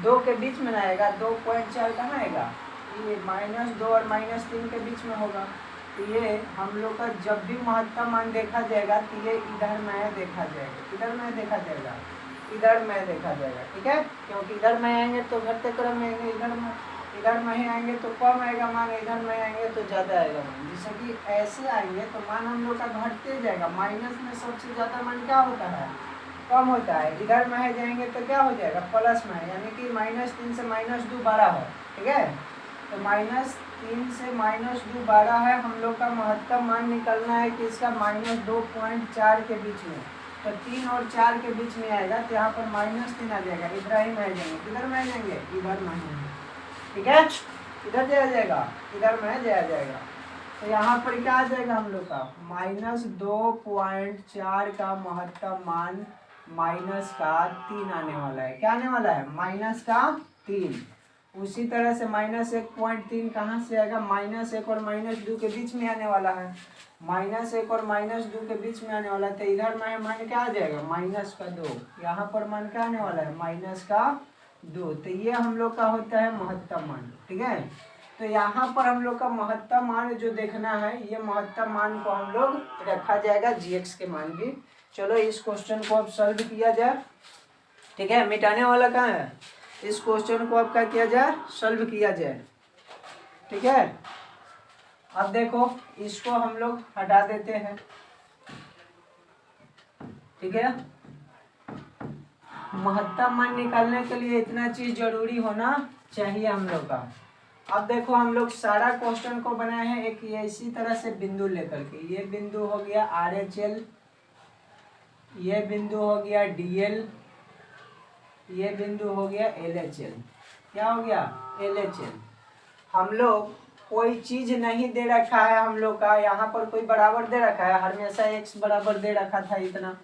-2 के बीच में आएगा, 2.4 कहाँ आएगा, ये -2 और -3 के बीच में होगा, तो ये हम लोग का जब भी महत्तम मान देखा जाएगा तो ये इधर में देखा जाएगा, इधर में देखा जाएगा, इधर में देखा जाएगा, ठीक है, क्योंकि इधर में आएंगे तो घटते क्रम में आएंगे, इधर में ही आएंगे तो कम आएगा मान, इधर में आएंगे तो ज़्यादा आएगा मान। जैसे कि ऐसे आएंगे तो मान हम लोग का घटते जाएगा, माइनस में सबसे ज़्यादा मान क्या होता है, कम होता है, इधर में जाएंगे तो क्या हो जाएगा, प्लस में, यानी कि -3 से -2 12 है, ठीक है, तो -3 से -2 12 है, हम लोग का महत्तम मान निकलना है कि इसका -2.4 के बीच में, तो 3 और 4 के बीच में आएगा, तो यहाँ पर -3 आ जाएगा, इधर ही में आ जाएंगे, किधर में आ जाएंगे, इधर में आएंगे, ठीक है, इधर जाया जाएगा, इधर में जाया जाएगा, तो यहाँ पर क्या आ जाएगा हम लोग का, -2.4 का महत्तम मान -3 आने वाला है, क्या आने वाला है, -3। उसी तरह से -1.3 कहाँ से आएगा, -1 और -2 के बीच में आने वाला है, -1 और -2 के बीच में आने वाला है, तो इधर में मान क्या आ जाएगा, -2, यहाँ पर मान क्या आने वाला है, -2, तो ये हम लोग का होता है महत्तम मान, ठीक है, तो यहाँ पर हम लोग का महत्तम मान जो देखना है, ये महत्तम मान को हम लोग रखा जाएगा gx के मान भी। चलो इस क्वेश्चन को अब सॉल्व किया जाए, ठीक है, मिटाने वाला कहाँ है, इस क्वेश्चन को अब क्या किया जाए, सॉल्व किया जाए, ठीक है। अब देखो इसको हम लोग हटा देते हैं, ठीक है, महत्तम मान निकालने के लिए इतना चीज जरूरी होना चाहिए हम लोग का। अब देखो हम लोग सारा क्वेश्चन को बनाए हैं एक इसी तरह से बिंदु लेकर के, ये बिंदु हो गया RHL, ये बिंदु हो गया DL, ये बिंदु हो गया LHL, क्या हो गया, LHL। हम लोग कोई चीज नहीं दे रखा है हम लोग का, यहाँ पर कोई बराबर दे रखा है, हमेशा x बराबर दे रखा था इतना,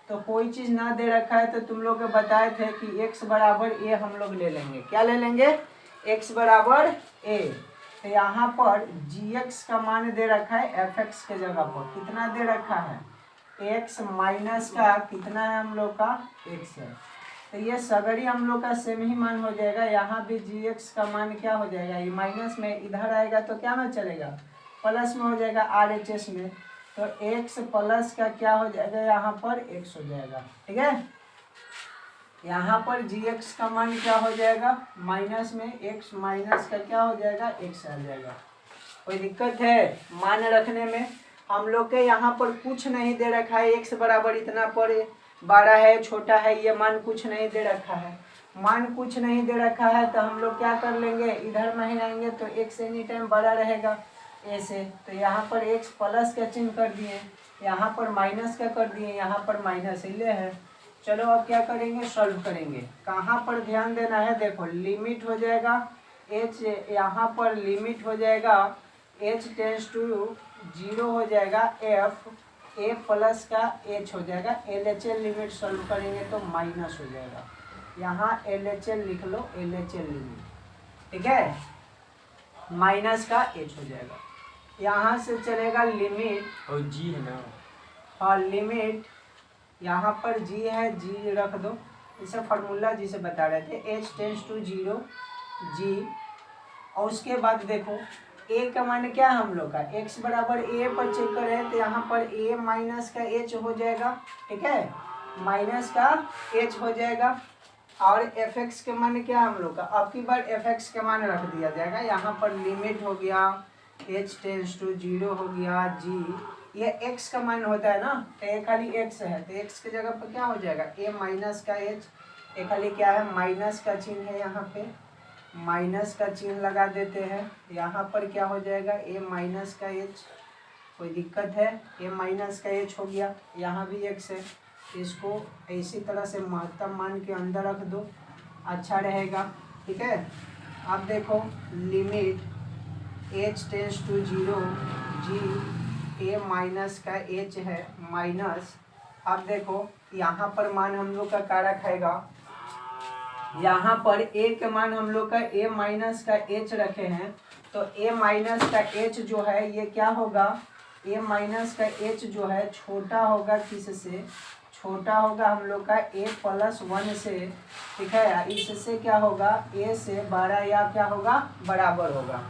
तो कोई चीज ना दे रखा है तो तुम लोग को बताए थे कि x बराबर a हम लोग ले लेंगे, क्या ले लेंगे, x बराबर a। तो यहाँ पर gx का मान दे रखा है fx के जगह पर, कितना दे रखा है, x माइनस का कितना है हम लोग का, x है, तो ये सगरी हम लोग का सेम ही मान हो जाएगा। यहाँ भी gx का मान क्या हो जाएगा, ये माइनस में इधर आएगा तो क्या में चलेगा, प्लस में हो जाएगा RHS में, तो x प्लस का क्या हो जाएगा, यहाँ पर x हो जाएगा, ठीक है। यहाँ पर gx का मान क्या हो जाएगा, माइनस में x माइनस का क्या हो जाएगा, x आ जाएगा। कोई दिक्कत है मान रखने में, हम लोग के यहाँ पर कुछ नहीं दे रखा है, x बराबर इतना पर 12 है, छोटा है, ये मान कुछ नहीं दे रखा है, मान कुछ नहीं दे रखा है तो हम लोग क्या कर लेंगे, इधर में ही आएंगे तो x एनी टाइम बड़ा रहेगा a से, तो यहाँ पर x प्लस का चिन्ह कर दिए, यहाँ पर माइनस का कर दिए, यहाँ पर माइनस इले है। चलो अब क्या करेंगे, सॉल्व करेंगे। कहाँ पर ध्यान देना है, देखो लिमिट हो जाएगा h, यहाँ पर लिमिट हो जाएगा h टेंस टू 0 हो जाएगा f a प्लस का h हो जाएगा। LHL लिमिट सॉल्व करेंगे तो माइनस हो जाएगा। यहाँ LHL लिख लो, LHL लिमिट, ठीक है, माइनस का h हो जाएगा। यहाँ से चलेगा लिमिट और जी है ना, और लिमिट यहाँ पर g है, g रख दो, इसे फार्मूला जिसे बता रहे थे, h टेंस टू 0 g। और उसके बाद देखो a का मान क्या है हम लोग का, x बराबर a पर चेक करें तो यहाँ पर a माइनस का h हो जाएगा, ठीक है, माइनस का h हो जाएगा। और fx के मान क्या है हम लोग का, अब की बार fx के मान रख दिया जाएगा। यहाँ पर लिमिट हो गया h टेंस टू 0 हो गया g, ये x का मान होता है ना, तो ये खाली x है, तो x के जगह पर क्या हो जाएगा, a माइनस का h, ये खाली क्या है, माइनस का चिन्ह है, यहाँ पे माइनस का चिन्ह लगा देते हैं। यहाँ पर क्या हो जाएगा, a माइनस का h, कोई दिक्कत है, a माइनस का h हो गया, यहाँ भी x है, इसको इसी तरह से महत्तम मान के अंदर रख दो, अच्छा रहेगा, ठीक है। अब देखो limit h tends to 0 g, a minus का h है माइनस। अब देखो यहाँ पर मान हम लोग का क्या रखेगा, यहाँ पर a के मान हम लोग का a माइनस का h रखे हैं, तो a माइनस का h जो है ये क्या होगा, a माइनस का h जो है छोटा होगा, किससे छोटा होगा, हम लोग का a प्लस 1 से, ठीक है। इससे क्या होगा, a से बड़ा या क्या होगा, बराबर होगा।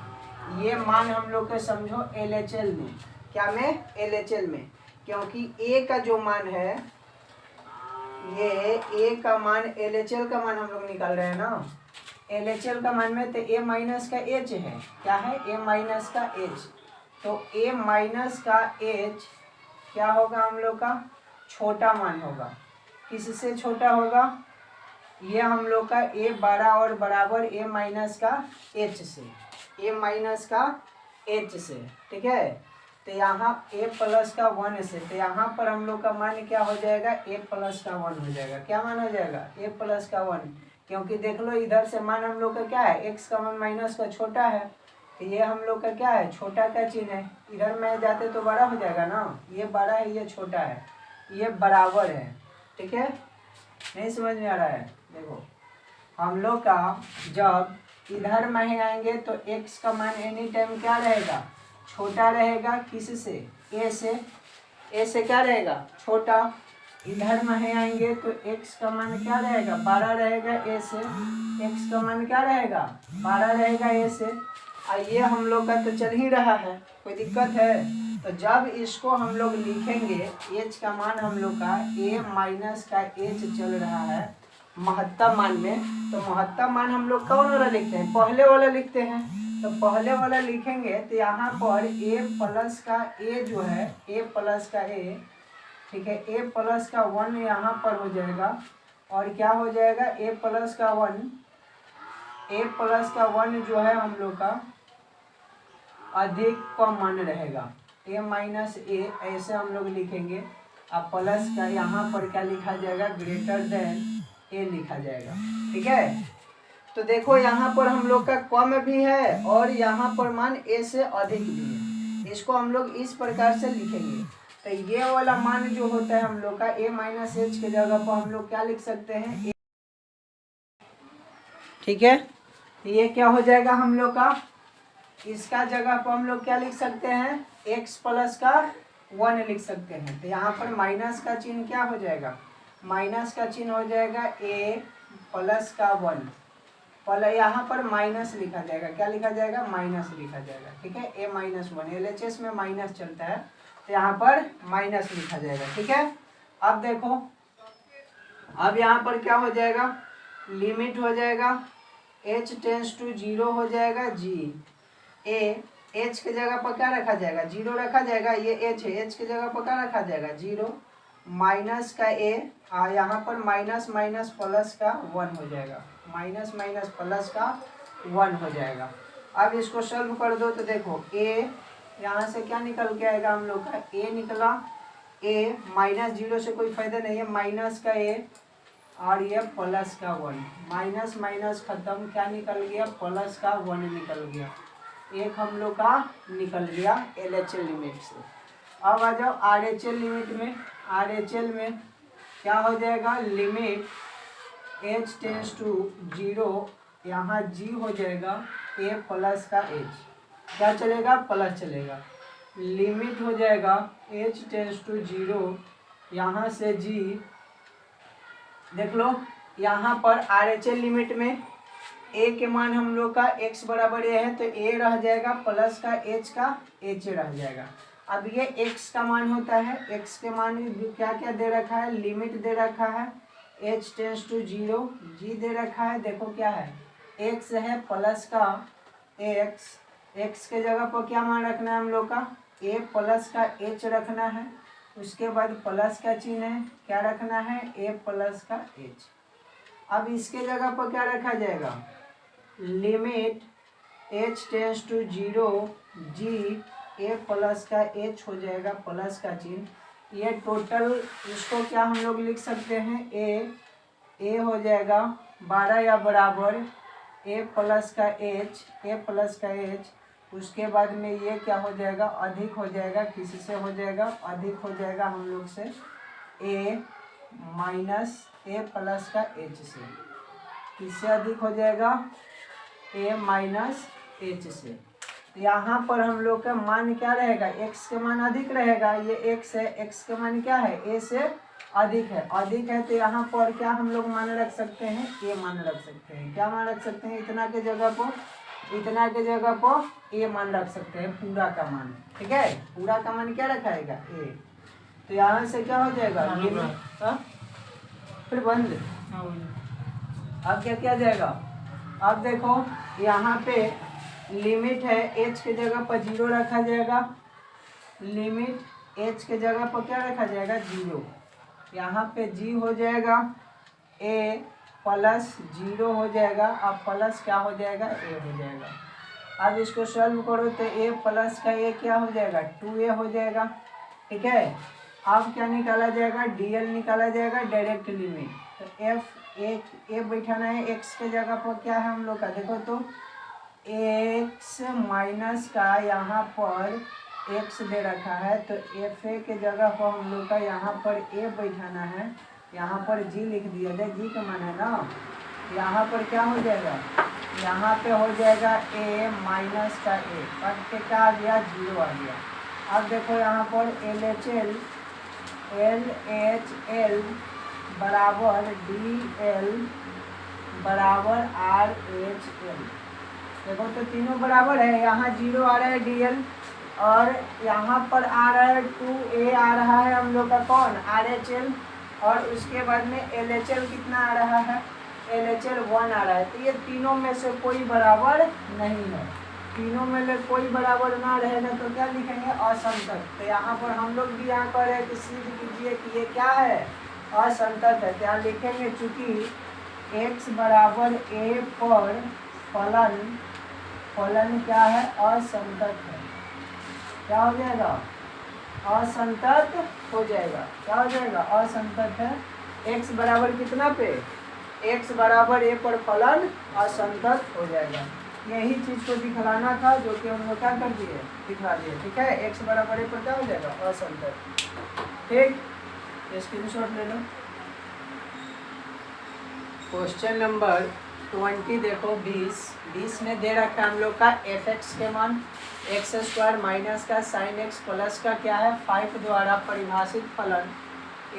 ये मान हम लोग के समझो LHL में, क्या में, LHL में, क्योंकि a का जो मान है, ये a का मान, LHL का मान हम लोग निकाल रहे हैं ना, LHL का मान में तो a माइनस का h है, क्या है, a माइनस का h, तो a माइनस का h क्या होगा हम लोग का, छोटा मान होगा, किससे छोटा होगा, ये हम लोग का a बड़ा और बराबर a माइनस का h से, a माइनस का h से, ठीक है। तो यहाँ a प्लस का 1 से, तो यहाँ पर हम लोग का मान क्या हो जाएगा, a प्लस का 1 हो जाएगा, क्या मान हो जाएगा, a प्लस का 1, क्योंकि देख लो इधर से मान हम लोग का क्या है, x का मान माइनस का छोटा है, तो ये हम लोग का क्या है, छोटा का चिन्ह है, इधर में जाते तो बड़ा हो जाएगा ना, ये बड़ा है ये छोटा है, ये बराबर है, ठीक है। नहीं समझ में आ रहा है, देखो हम लोग का जब इधर में आएंगे तो x का मान एनी टाइम क्या रहेगा, छोटा रहेगा, किससे, a से क्या रहेगा, छोटा। इधर में आएंगे तो x का मान क्या रहेगा, बड़ा रहेगा a से, x का मान क्या रहेगा, बड़ा रहेगा a से। ये हम लोग का तो चल ही रहा है, कोई दिक्कत है, तो जब इसको हम लोग लिखेंगे h का मान हम लोग का a माइनस का h चल रहा है महत्तम मान में, तो महत्तम मान हम लोग कौन वाला लिखते हैं, पहले वाला लिखते हैं, तो पहले वाला लिखेंगे तो यहाँ पर a प्लस का a जो है, a प्लस का a, ठीक है, a प्लस का 1 यहाँ पर हो जाएगा, और क्या हो जाएगा, a प्लस का 1, a प्लस का 1 जो है हम लोग का अधिक कम मान रहेगा, a माइनस a, ऐसे हम लोग लिखेंगे। अब प्लस का यहाँ पर क्या लिखा जाएगा, ग्रेटर देन a लिखा जाएगा, ठीक है। तो देखो यहाँ पर हम लोग का कम भी है और यहाँ पर मान a से अधिक भी है, इसको हम लोग इस प्रकार से लिखेंगे। तो ये वाला मान जो होता है हम लोग का a माइनस h के जगह पर हम लोग क्या लिख सकते हैं, ठीक है। ये क्या हो जाएगा हम लोग का, इसका जगह पर हम लोग क्या लिख सकते हैं, x प्लस का 1 लिख सकते हैं। तो यहाँ पर माइनस का चिन्ह क्या हो जाएगा, माइनस का चिन्ह हो जाएगा a प्लस का 1, पहले यहाँ पर माइनस लिखा जाएगा, क्या लिखा जाएगा, माइनस लिखा जाएगा, ठीक है, a माइनस 1, LHS में माइनस चलता है तो यहाँ पर माइनस लिखा जाएगा, ठीक है। अब देखो अब यहाँ पर क्या हो जाएगा, लिमिट हो जाएगा h टेंस टू 0 हो जाएगा g, a h के जगह पर क्या रखा जाएगा, 0 रखा जाएगा, ये h है, h के जगह पर क्या रखा जाएगा, 0, माइनस का a, यहाँ पर माइनस माइनस प्लस का 1 हो जाएगा, माइनस माइनस प्लस का 1 हो जाएगा। अब इसको सॉल्व कर दो तो देखो a यहाँ से क्या निकल के आएगा हम लोग का, a निकला, ए, माइनस जीरो से कोई फायदा नहीं है, माइनस का ए और ये प्लस का 1, माइनस माइनस खत्म, क्या निकल गया, प्लस का 1 निकल गया, एक हम लोग का निकल गया LHL लिमिट से। अब आ जाओ RHL लिमिट में। RHL में क्या हो जाएगा, लिमिट h टेंस टू 0, यहाँ g हो जाएगा a प्लस का h, क्या चलेगा, प्लस चलेगा, लिमिट हो जाएगा h टेंस टू 0, यहाँ से g, देख लो यहाँ पर RHL लिमिट में a के मान हम लोग का x बराबर a है, तो a रह जाएगा प्लस का h का h रह जाएगा। अब ये x का मान होता है, x के मान क्या क्या दे रखा है, लिमिट दे रखा है h टेंस टू 0, g दे रखा है, देखो क्या है, x है प्लस का x के जगह पर क्या मान रखना है हम लोग का, a प्लस का h रखना है, उसके बाद प्लस का चिन्ह है, क्या रखना है, a प्लस का h। अब इसके जगह पर क्या रखा जाएगा, limit h tends to 0, g a plus का h हो जाएगा, प्लस का चिन्ह, ये टोटल इसको क्या हम लोग लिख सकते हैं, a हो जाएगा 12 या बराबर a प्लस का h, उसके बाद में ये क्या हो जाएगा, अधिक हो जाएगा, किसी से हो जाएगा, अधिक हो जाएगा हम लोग से a माइनस a प्लस का h से, किससे अधिक हो जाएगा, a माइनस h से। यहाँ पर हम लोग का मान क्या रहेगा, x के मान अधिक रहेगा, ये x है, x के मान क्या है, a से अधिक है, तो यहाँ पर क्या हम लोग मान रख सकते हैं, a मान रख सकते हैं, क्या मान रख सकते हैं, इतना के जगह पर a मान रख सकते हैं, पूरा का मान, ठीक है, पूरा का मान क्या रखाएगा, a, तो यहाँ से क्या हो जाएगा, फिर बंद, अब क्या किया जाएगा, अब देखो यहाँ पे लिमिट है, h के जगह पर 0 रखा जाएगा, लिमिट h के जगह पर क्या रखा जाएगा, 0, यहाँ पे g हो जाएगा a प्लस 0 हो जाएगा, अब प्लस क्या हो जाएगा, a हो जाएगा। अब इसको सॉल्व करो तो a प्लस का a क्या हो जाएगा, 2a हो जाएगा, ठीक है। अब क्या निकाला जाएगा, dl निकाला जाएगा, डायरेक्ट लिमिट, तो f बैठाना है x के जगह पर, क्या है हम लोग का, देखो तो x माइनस का यहाँ पर x दे रखा है, तो f के जगह पर हम लोग का यहाँ पर a बैठाना है, यहाँ पर g लिख दिया जाए, g का मान है ना, यहाँ पर क्या हो जाएगा, यहाँ पे हो जाएगा a माइनस का a, कट के क्या आ गया, 0 आ गया। अब देखो यहाँ पर LHL बराबर DL बराबर RHL, देखो तो तीनों बराबर है, यहाँ 0 आ रहा है DL, और यहाँ पर आ रहा है 2a आ रहा है हम लोग का कौन, RHL, और उसके बाद में LHL कितना आ रहा है, LHL 1 आ रहा है, तो ये तीनों में से कोई बराबर नहीं है, तीनों में से कोई बराबर ना रहेगा तो क्या लिखेंगे, असंतत। तो यहाँ पर हम लोग भी यहाँ कर रहे हैं कि सिद्ध कीजिए कि ये क्या है, असंतत है, क्या लिखेंगे, चूँकि x बराबर a पर फलन क्या है, असंतत है, क्या हो जाएगा, असंतत हो जाएगा, क्या हो जाएगा, असंतत है, x बराबर कितना पे, x बराबर a पर फलन असंतत हो जाएगा। यही चीज को दिखलाना था, जो कि हम लोग क्या कर दिए, दिखा दिए, ठीक है, x बराबर a पर क्या हो जाएगा, असंतत, ठीक, स्क्रीनशॉट ले लो। क्वेश्चन नंबर 20 देखो, 20 में दे रखा है हम लोग का f(x) के मान, x² माइनस का sin x प्लस का क्या है 5 द्वारा परिभाषित फलन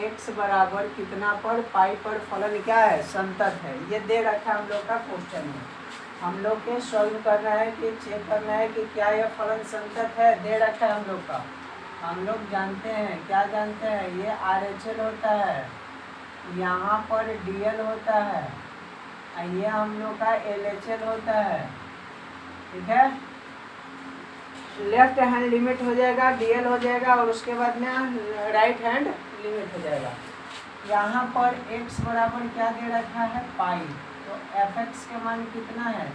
x बराबर कितना पर पाई पर फलन क्या है, संतत है, ये दे रखा है हम लोग का क्वेश्चन में। हम लोग के सॉल्व करना है कि चेक करना है कि क्या यह फलन संतत है, दे रखा है हम लोग का। हम लोग जानते हैं, क्या जानते हैं, ये RHL होता है, यहाँ पर DL होता है, ये हम लोग का LHL होता है, ठीक है। लेफ्ट हैंड लिमिट हो जाएगा, DL हो जाएगा, और उसके बाद में राइट हैंड लिमिट हो जाएगा। यहाँ पर x बराबर क्या दे रखा है, पाई, तो f(x) के मान कितना है,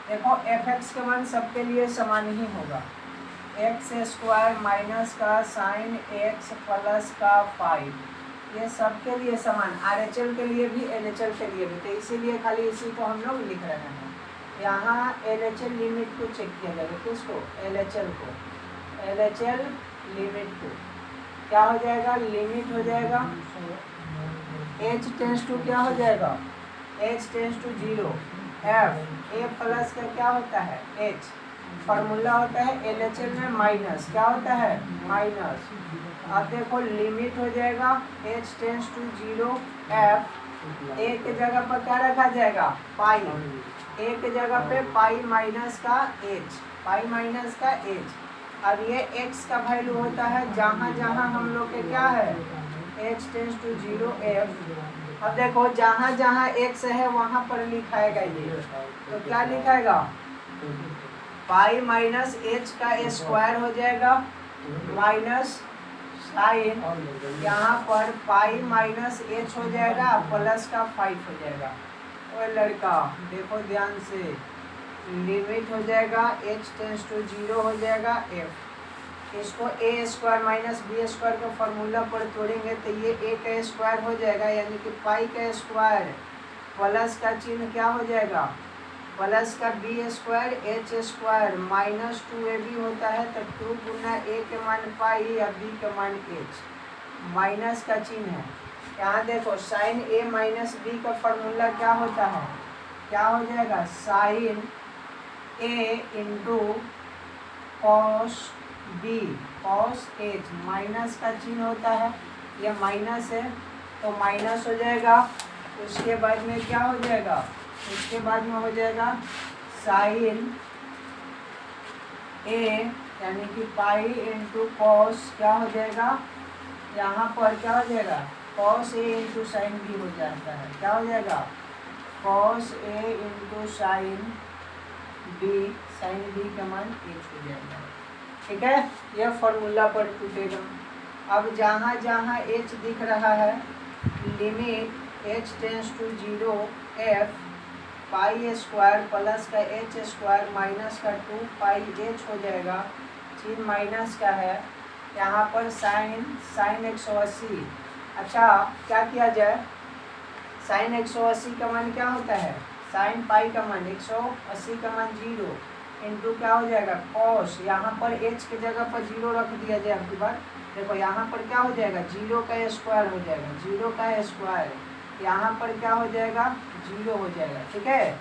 देखो f(x) के मान सबके लिए समान ही होगा, एक्स स्क्वायर माइनस का साइन एक्स प्लस का 5, ये सबके लिए समान, RHL के लिए भी LHL के लिए भी, तो इसीलिए खाली इसी को हम लोग लिख रहे हैं। यहाँ LHL लिमिट को चेक किया जाएगा, किसको? LHL को, LHL लिमिट को क्या हो जाएगा? लिमिट हो जाएगा h टेंस टू क्या हो जाएगा? h tends to 0 f a plus का क्या होता है? h फार्मूला होता है LHL में माइनस, क्या होता है? माइनस। अब देखो लिमिट हो जाएगा h tends to 0 f, a के जगह पर क्या रखा जाएगा? पाई, a के जगह पे पाई माइनस का h, पाई माइनस का h। अब ये x का वैल्यू होता है जहाँ जहाँ हम लोग के क्या है? h tends to 0 f। अब देखो जहाँ जहाँ x है वहाँ पर लिखाएगा ये, तो क्या लिखाएगा? पाई माइनस h का स्क्वायर हो जाएगा माइनस साइन, यहाँ पर पाई माइनस h हो जाएगा प्लस का 5 हो जाएगा। ओए लड़का देखो ध्यान से, लिमिट हो जाएगा h टेंस टू 0 हो जाएगा f, इसको a square minus b square का फॉर्मूला पर तोड़ेंगे तो ये a का स्क्वायर हो जाएगा, यानी कि पाई का स्क्वायर प्लस का चिन्ह क्या हो जाएगा? प्लस का b square h square minus 2ab होता है, तो 2 गुना a के मान पाई या b के मान h, माइनस का चिन्ह है। यहाँ देखो साइन a माइनस बी का फॉर्मूला क्या होता है? क्या हो जाएगा? Sine a into cos b cos h, minus का चिन्ह होता है, ये माइनस है तो माइनस हो जाएगा। उसके बाद में क्या हो जाएगा? उसके बाद में हो जाएगा साइन a यानी कि पाई इंटू कॉस क्या हो जाएगा? यहाँ पर क्या हो जाएगा? Cos a into sine b हो जाता है, क्या हो जाएगा? Cos a into sine b, sine b का मान h हो जाएगा। ठीक है, यह फॉर्मूला पर टूटेगा। अब जहाँ जहाँ h दिख रहा है, limit h tends to 0 f pi square plus का h स्क्वायर माइनस का 2 पाई h हो जाएगा, चिन्ह माइनस का है। यहाँ पर साइन 180, अच्छा क्या किया जाए? साइन 180 का मान क्या होता है? साइन पाई का मान 180 का मान 0 इंटू क्या हो जाएगा? कॉस, यहाँ पर h की जगह पर 0 रख दिया जाए। आपकी बात देखो, यहाँ पर क्या हो जाएगा? 0 का स्क्वायर हो जाएगा, 0 का स्क्वायर, यहाँ पर क्या हो जाएगा? 0 हो जाएगा। ठीक है,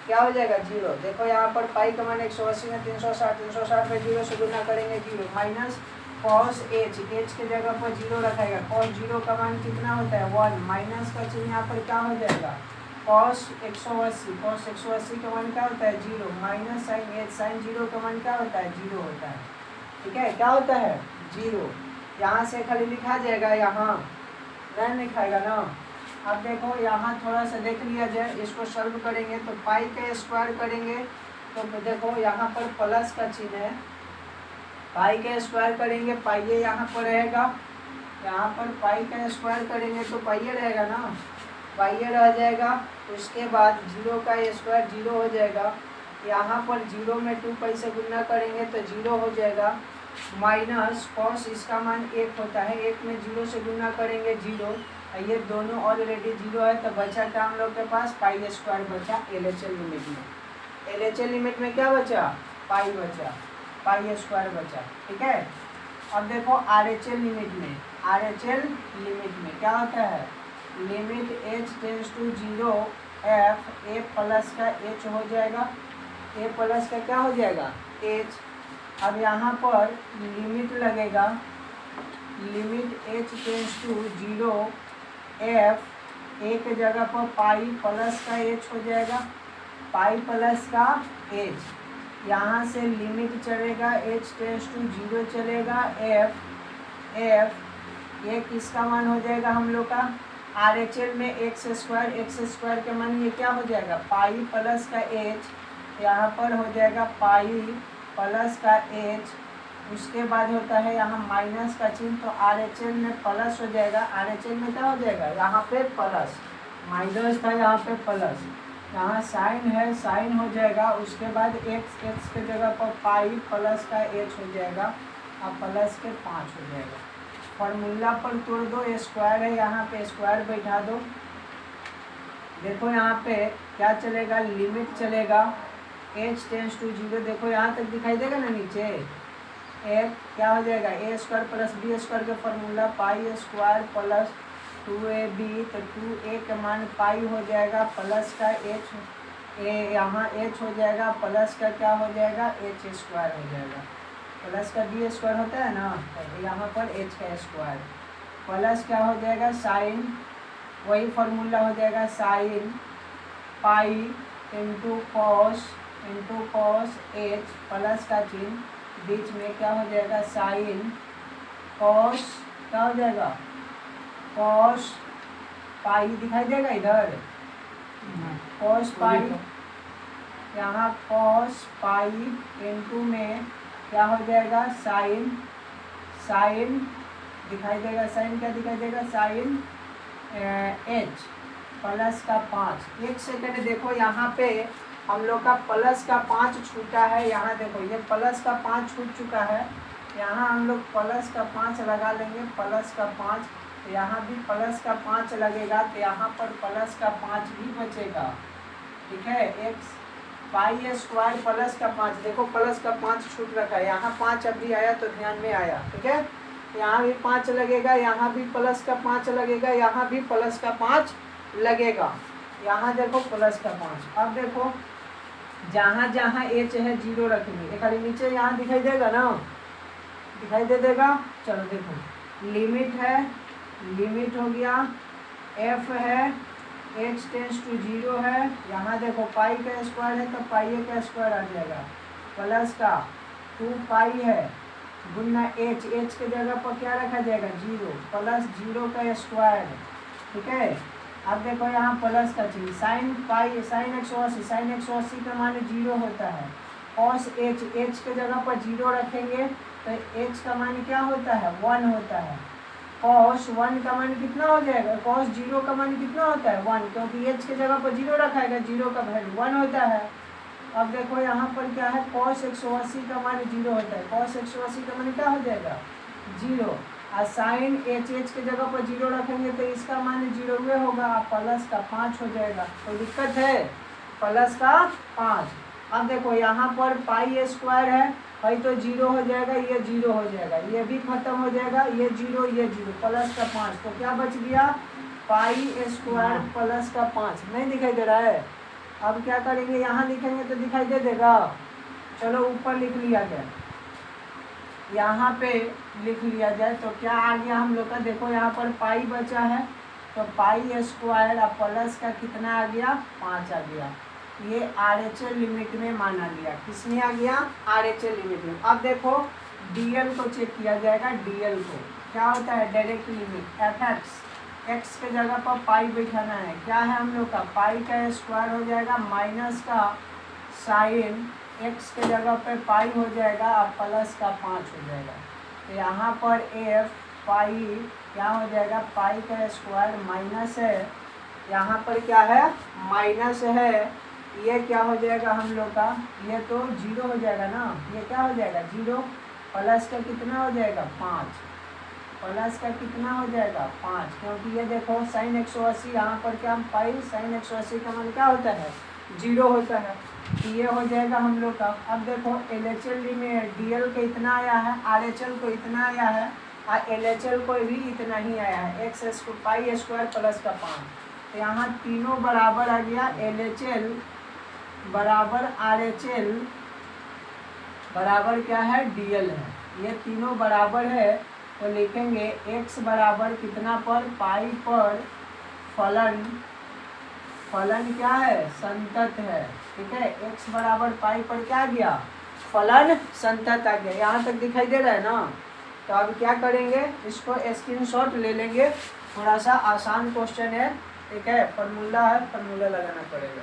क्या हो जाएगा? 0। देखो यहाँ पर पाई का मान 180 में 360, 360 में 0 से गुना करेंगे 0, माइनस कॉस h, h के जगह पर 0 रखेगा, कॉस 0 का मान कितना होता है? 1, माइनस का चिन्ह यहाँ पर क्या हो जाएगा? कॉस 180, कॉस 180 का मान क्या होता है? 0, माइनस साइन h, साइन 0 का मान क्या होता है? 0 होता है। ठीक है, क्या होता है? 0। यहाँ से खाली लिखा जाएगा, यहाँ नहीं लिखाएगा ना। अब देखो यहाँ थोड़ा सा देख लिया जाए, इसको सॉल्व करेंगे तो पाई का स्क्वायर करेंगे तो देखो यहाँ पर प्लस का चिन्ह है, पाई का स्क्वायर करेंगे पाइये यहाँ पर रहेगा, यहाँ पर पाई का स्क्वायर करेंगे तो पाइये रहेगा ना, पाइये रह जाएगा। उसके बाद 0 का स्क्वायर 0 हो जाएगा, यहाँ पर 0 में 2 पाई से गुना करेंगे तो 0 हो जाएगा, माइनस कॉस इसका मान 1 होता है, 1 में 0 से गुना करेंगे 0, ये दोनों ऑलरेडी 0 है तो बचा क्या हम लोग के पास? पाई स्क्वायर बचा LHL लिमिट में। LHL लिमिट में क्या बचा? पाई बचा, पाई स्क्वायर बचा। ठीक है, अब देखो RHL लिमिट में, RHL लिमिट में क्या होता है? Limit h tends to 0 f, a plus का h हो जाएगा, a प्लस का क्या हो जाएगा? h। अब यहाँ पर लिमिट लगेगा, limit h tends to 0 f, a के जगह पर पाई प्लस का h हो जाएगा, पाई प्लस का h, यहाँ से लिमिट चलेगा h टेंस टू 0 चलेगा f, ये किसका मान हो जाएगा हम लोग का? RHL में x स्क्वायर के मान ये क्या हो जाएगा? पाई प्लस का h, यहाँ पर हो जाएगा पाई प्लस का h, उसके बाद होता है यहाँ माइनस का चिन्ह, तो RHL में प्लस हो जाएगा, RHL में क्या हो जाएगा? यहाँ पे प्लस, माइनस था यहाँ पे प्लस, यहाँ साइन है, साइन हो जाएगा, उसके बाद एक्स, एक्स के जगह पर पाई प्लस का एच हो जाएगा और प्लस के 5 हो जाएगा। फॉर्मूला पर तोड़ दो, स्क्वायर है यहाँ पे स्क्वायर बैठा दो। देखो यहाँ पे क्या चलेगा, लिमिट चलेगा h टेंस टू 0। देखो यहाँ तक दिखाई देगा ना नीचे, एक क्या हो जाएगा ए स्क्वायर प्लस बी स्क्वायर का फॉर्मूला पाई स्क्वायर प्लस 2ab, तो 2a का मान पाई हो जाएगा प्लस का h, यहाँ h हो जाएगा प्लस का क्या हो जाएगा h स्क्वायर हो जाएगा, प्लस का b स्क्वायर होता है ना, तो यहाँ पर h का स्क्वायर प्लस क्या हो जाएगा साइन, वही फॉर्मूला हो जाएगा sine pi into cos H plus का चिन्ह, बीच में क्या हो जाएगा साइन कॉस, क्या हो जाएगा कॉस पाई, दिखाई देगा इधर कॉस पाई, यहाँ कॉस पाई इंटू में क्या हो जाएगा साइन, साइन दिखाई देगा, साइन क्या दिखाई देगा साइन एच प्लस का 5। एक सेकंड देखो यहाँ पे हम लोग का प्लस का 5 छूटा है, यहाँ देखो ये प्लस का 5 छूट चुका है, यहाँ हम लोग प्लस का 5 लगा लेंगे, प्लस का 5, यहाँ भी प्लस का 5 लगेगा, तो यहाँ पर प्लस का 5 भी बचेगा। ठीक है, एक्स पाई स्क्वायर प्लस का 5, देखो प्लस का 5 छूट रखा है, यहाँ 5 अभी आया तो ध्यान में आया। ठीक है, यहाँ भी 5 लगेगा, यहाँ भी प्लस का 5 लगेगा, यहाँ भी प्लस का 5 लगेगा, यहाँ देखो प्लस का 5। अब देखो जहाँ जहाँ एच है 0 रखेंगे, एक खाली नीचे यहाँ दिखाई देगा ना, दिखाई दे देगा। चलो देखो लिमिट है, लिमिट हो गया, एफ है, एच टेंस टू 0 है, यहाँ देखो पाई का स्क्वायर है तो पाई का स्क्वायर आ जाएगा, प्लस का 2 पाई है गुना एच, एच के जगह पर क्या रखा जाएगा 0 प्लस 0 का स्क्वायर। ठीक है, अब देखो यहाँ प्लस का चिन्ह, साइन पाई साइन 180, साइन 180 का मान 0 होता है, कॉस एच, एच के जगह पर 0 रखेंगे तो एच का मान क्या होता है 1 होता है, कॉस 1 का मान कितना हो जाएगा, कॉस 0 का मान कितना होता है 1, क्योंकि एच के जगह पर 0 रखाएगा, 0 का वैल्यू 1 होता है। अब देखो यहाँ पर क्या है, कॉस 180 का मान 0 होता है, कॉस 180 का मान क्या हो जाएगा 0, और साइन एच, एच के जगह पर 0 रखेंगे तो इसका मान 0 हुए होगा, प्लस का 5 हो जाएगा। तो दिक्कत है, प्लस का 5। अब देखो यहाँ पर पाई स्क्वायर है भाई तो 0 हो जाएगा, ये 0 हो जाएगा, ये भी खत्म हो जाएगा, ये 0 ये 0, प्लस का 5, तो क्या बच गया पाई स्क्वायर प्लस का 5। नहीं दिखाई दे रहा है, अब क्या करेंगे यहाँ लिखेंगे तो दिखाई दे देगा। चलो ऊपर लिख लिया जाए, यहाँ पे लिख लिया जाए तो क्या आ गया हम लोग का, देखो यहाँ पर पाई बचा है तो पाई स्क्वायर और प्लस का कितना आ गया 5 आ गया, ये RHL लिमिट में माना गया। किसमें आ गया RHL लिमिट में। अब देखो DL को चेक किया जाएगा, DL को क्या होता है डायरेक्ट लिमिट, fx एक्स के जगह पर पाई बैठाना है, क्या है हम लोग का पाई का स्क्वायर हो जाएगा माइनस का साइन एक्स के जगह पे पाई हो जाएगा और प्लस का 5 हो जाएगा, तो यहाँ पर एफ पाई क्या हो जाएगा पाई का स्क्वायर माइनस है, यहाँ पर क्या है माइनस है, ये क्या हो जाएगा हम लोग का, ये तो 0 हो जाएगा ना, ये क्या हो जाएगा 0, प्लस का कितना हो जाएगा 5, प्लस का कितना हो जाएगा 5, क्योंकि ये देखो साइन 180 यहाँ पर क्या पाई साइन 180 का मान क्या होता है 0 होता है, ये हो जाएगा हम लोग का। अब देखो LHL में DL को इतना आया है, RHL को इतना आया है और LHL को भी इतना ही आया है, एक्स पाई स्क्वायर प्लस का 5, तो यहाँ तीनों बराबर आ गया, LHL बराबर RHL बराबर क्या है DL है, ये तीनों बराबर है, तो लिखेंगे x बराबर कितना पर पाई पर फलन, फलन क्या है संतत है। ठीक है, x बराबर पाई पर क्या आ गया फलन संतत आ गया, यहाँ तक दिखाई दे रहा है ना। तो अब क्या करेंगे, इसको स्क्रीनशॉट ले लेंगे, थोड़ा सा आसान क्वेश्चन है। ठीक है, फॉर्मूला है, फॉर्मूला लगाना पड़ेगा।